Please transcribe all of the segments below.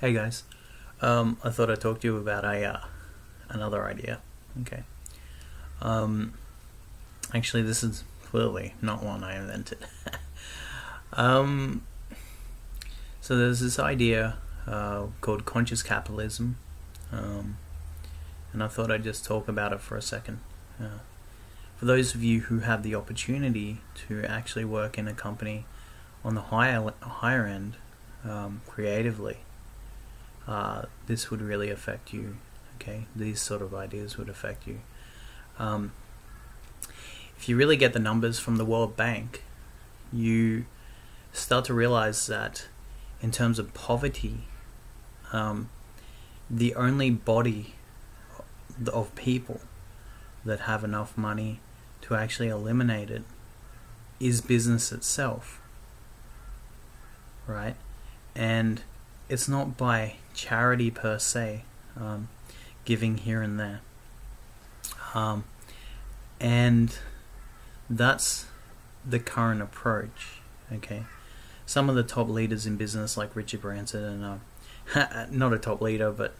Hey guys, I thought I'd talk to you about another idea. Okay. Um, Actually, this is clearly not one I invented. um, so there's this idea called conscious capitalism, um, and I thought I'd just talk about it for a second. For those of you who have the opportunity to actually work in a company on the higher end, creatively, this would really affect you. Okay, these sort of ideas would affect you. Um, if you really get the numbers from the World Bank, you start to realize that in terms of poverty, the only body of people that have enough money to actually eliminate it is business itself, right? And it's not by charity per se, giving here and there. And that's the current approach, okay? Some of the top leaders in business, like Richard Branson, and not a top leader, but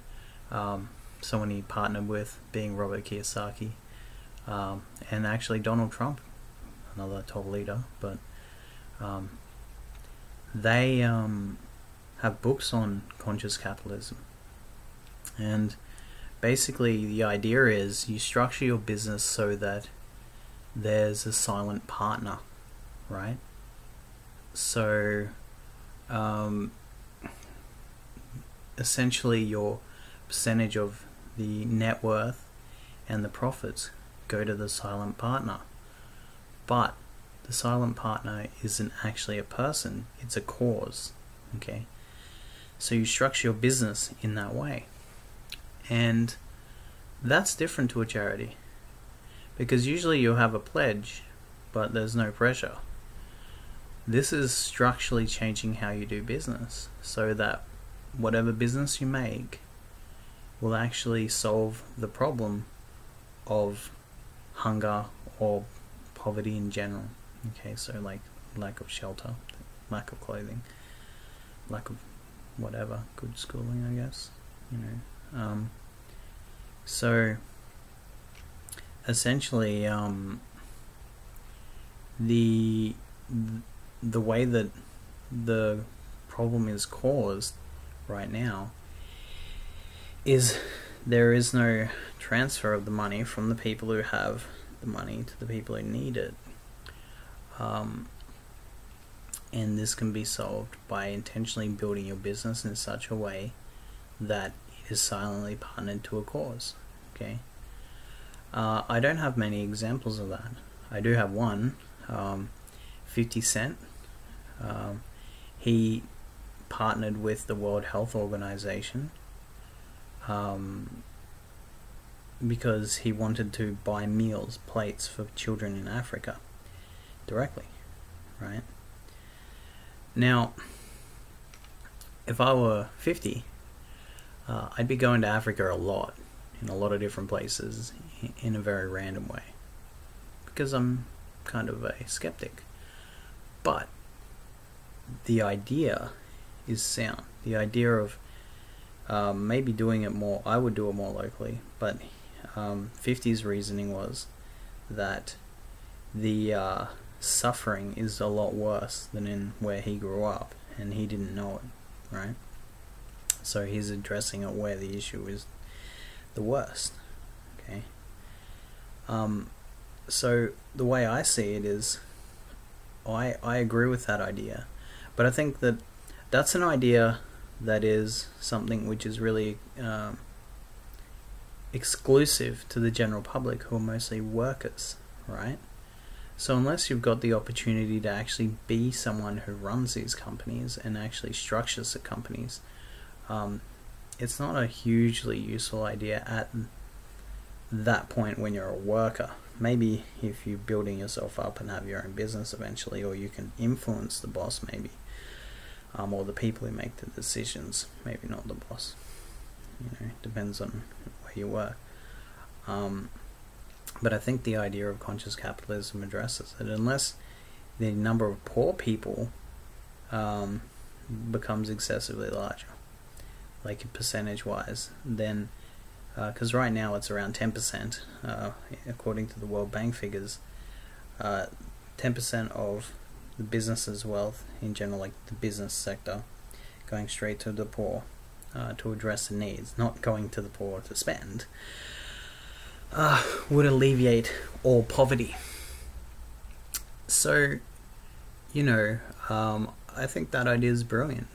someone he partnered with, being Robert Kiyosaki, and actually Donald Trump, another top leader, but they have books on conscious capitalism. And basically the idea is you structure your business so that there's a silent partner, right? So essentially your percentage of the net worth and the profits go to the silent partner. But the silent partner isn't actually a person, it's a cause, okay? So you structure your business in that way. And that's different to a charity, because usually you'll have a pledge, but there's no pressure. This is structurally changing how you do business so that whatever business you make will actually solve the problem of hunger or poverty in general. Okay, so like lack of shelter, lack of clothing, lack of whatever, good schooling, I guess, you know. So essentially, the way that the problem is caused right now is there is no transfer of the money from the people who have the money to the people who need it. And this can be solved by intentionally building your business in such a way that it is silently partnered to a cause. Okay. I don't have many examples of that. I do have one. 50 Cent. He partnered with the World Health Organization because he wanted to buy meals, plates for children in Africa directly, right? Now, if I were 50, I'd be going to Africa a lot, in a lot of different places, in a very random way, because I'm kind of a skeptic. But the idea is sound. The idea of maybe doing it more, I would do it more locally, but 50's reasoning was that the suffering is a lot worse than in where he grew up, and he didn't know it, right? So he's addressing it where the issue is the worst, okay? So the way I see it is, I agree with that idea, but I think that that's an idea that is something which is really exclusive to the general public, who are mostly workers, right? So unless you've got the opportunity to actually be someone who runs these companies and actually structures the companies, it's not a hugely useful idea at that point when you're a worker. Maybe if you're building yourself up and have your own business eventually, or you can influence the boss maybe, or the people who make the decisions, maybe not the boss. You know, depends on where you work. But I think the idea of conscious capitalism addresses it, unless the number of poor people becomes excessively larger. like percentage wise, then because right now it's around 10%, according to the World Bank figures. 10% of the business's wealth in general, like the business sector, going straight to the poor to address the needs, not going to the poor to spend, would alleviate all poverty. So, I think that idea is brilliant.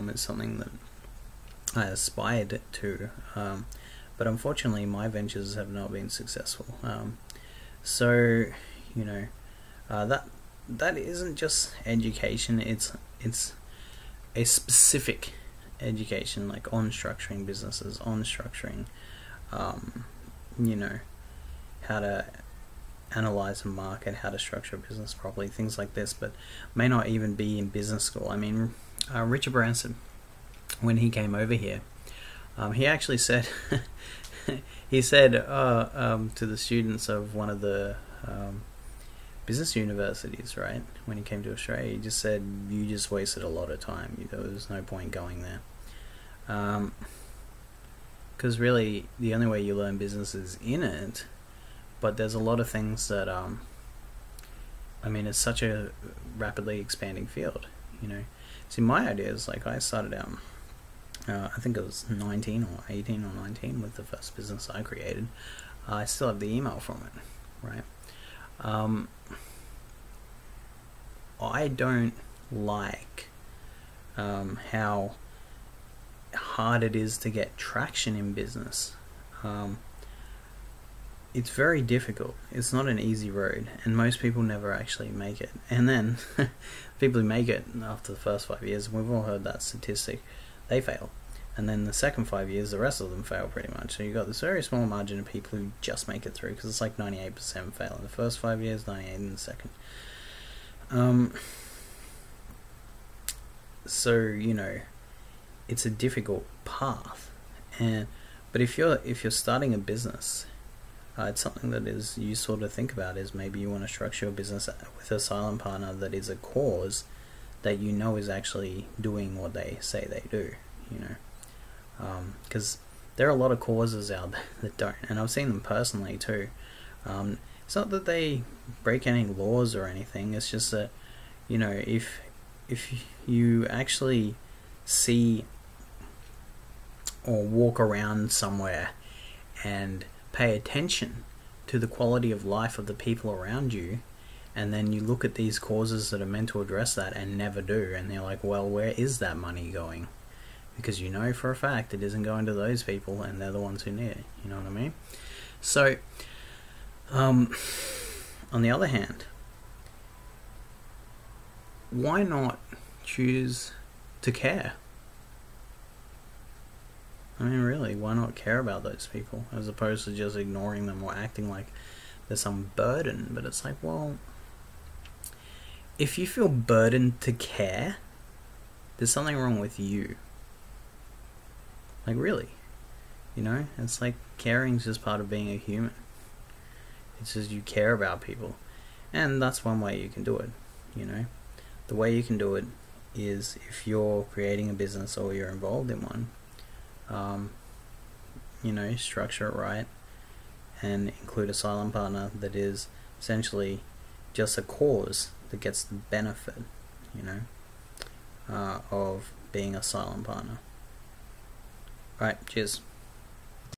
It's something that I aspired to, but unfortunately my ventures have not been successful. So, that isn't just education. It's a specific education, like on structuring businesses, on structuring, how to analyze a market, how to structure a business properly, things like this, but may not even be in business school. I mean, Richard Branson, when he came over here, he actually said, he said to the students of one of the business universities, right, when he came to Australia, he just said, you just wasted a lot of time. There was no point going there. Because really, the only way you learn business is in it. But there's a lot of things that, it's such a rapidly expanding field, See, my idea is, like, I started out, I think it was 19 or 18 or 19 with the first business I created. I still have the email from it, right? I don't like how hard it is to get traction in business. It's very difficult. It's not an easy road, and most people never actually make it. And then people who make it after the first 5 years, we've all heard that statistic, they fail. And then the second 5 years, the rest of them fail pretty much. So you've got this very small margin of people who just make it through, because it's like 98% fail in the first 5 years, 98% in the second. So, it's a difficult path. But if you're starting a business, it's something that is useful to think about. Is maybe you want to structure your business with a silent partner that is a cause that is actually doing what they say they do. Because there are a lot of causes out there that don't, and I've seen them personally too. It's not that they break any laws or anything. It's just that if you actually see or walk around somewhere and pay attention to the quality of life of the people around you, and then you look at these causes that are meant to address that and never do, and they're like, well, where is that money going? Because for a fact it isn't going to those people, and they're the ones who need it. You know what I mean? So, on the other hand, why not choose to care? I mean, really, why not care about those people as opposed to just ignoring them or acting like there's some burden? But it's like, well, if you feel burdened to care, there's something wrong with you. Like, really. It's like caring's just part of being a human. It's just you care about people. And that's one way you can do it, The way you can do it is if you're creating a business or you're involved in one, structure it right and include a silent partner that is essentially just a cause that gets the benefit, of being a silent partner. Alright, cheers.